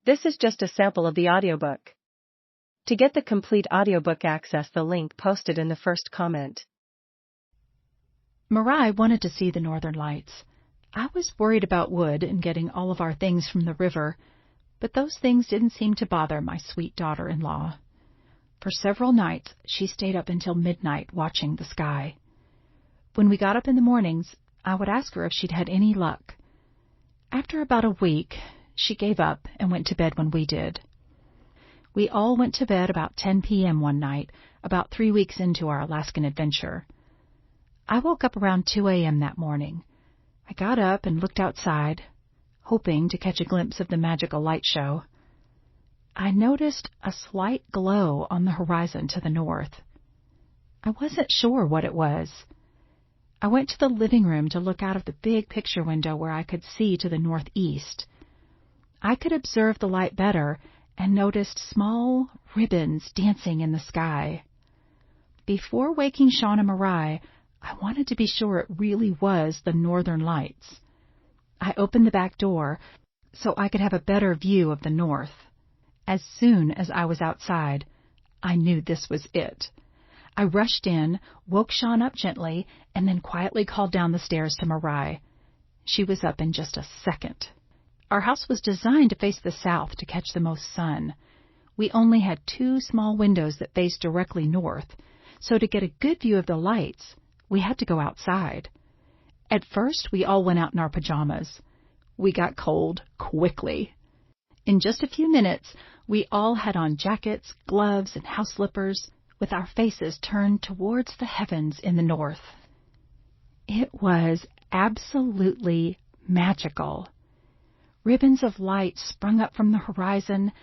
This is just a sample of the audiobook. To get the complete audiobook, access the link posted in the first comment. Mariah wanted to see the northern lights. I was worried about wood and getting all of our things from the river, but those things didn't seem to bother my sweet daughter-in-law. For several nights, she stayed up until midnight watching the sky. When we got up in the mornings, I would ask her if she'd had any luck. After about a week, she gave up and went to bed when we did. We all went to bed about 10 p.m. one night, about 3 weeks into our Alaskan adventure. I woke up around 2 a.m. that morning. I got up and looked outside, hoping to catch a glimpse of the magical light show. I noticed a slight glow on the horizon to the north. I wasn't sure what it was. I went to the living room to look out of the big picture window where I could see to the northeast. I could observe the light better and noticed small ribbons dancing in the sky. Before waking Sean and Mariah, I wanted to be sure it really was the northern lights. I opened the back door so I could have a better view of the north. As soon as I was outside, I knew this was it. I rushed in, woke Sean up gently, and then quietly called down the stairs to Mariah. She was up in just a second. Our house was designed to face the south to catch the most sun. We only had 2 small windows that faced directly north, so to get a good view of the lights, we had to go outside. At first, we all went out in our pajamas. We got cold quickly. In just a few minutes, we all had on jackets, gloves, and house slippers, with our faces turned towards the heavens in the north. It was absolutely magical. Ribbons of light sprung up from the horizon,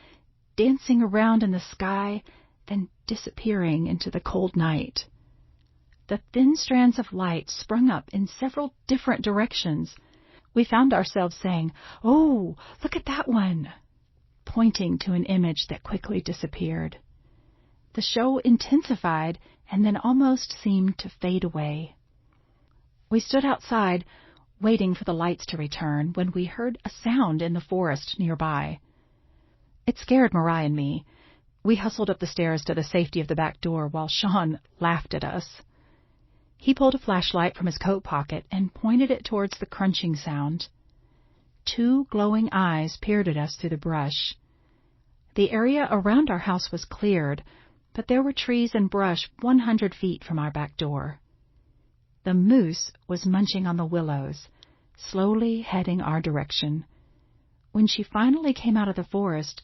dancing around in the sky, then disappearing into the cold night. The thin strands of light sprung up in several different directions. We found ourselves saying, "Oh, look at that one," pointing to an image that quickly disappeared. The show intensified and then almost seemed to fade away. We stood outside, waiting for the lights to return, when we heard a sound in the forest nearby. It scared Mariah and me. We hustled up the stairs to the safety of the back door while Sean laughed at us. He pulled a flashlight from his coat pocket and pointed it towards the crunching sound. 2 glowing eyes peered at us through the brush. The area around our house was cleared, but there were trees and brush 100 feet from our back door. The moose was munching on the willows, slowly heading our direction. When she finally came out of the forest,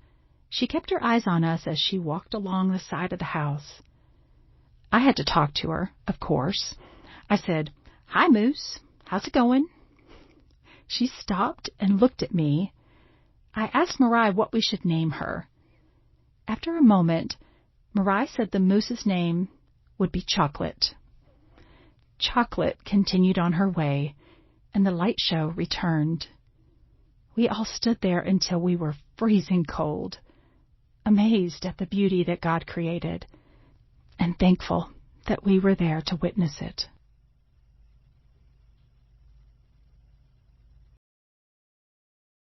she kept her eyes on us as she walked along the side of the house. I had to talk to her, of course. I said, "Hi, Moose. How's it going?" She stopped and looked at me. I asked Mariah what we should name her. After a moment, Mariah said the moose's name would be Chocolate. Chocolate continued on her way, and the light show returned. We all stood there until we were freezing cold, amazed at the beauty that God created, and thankful that we were there to witness it.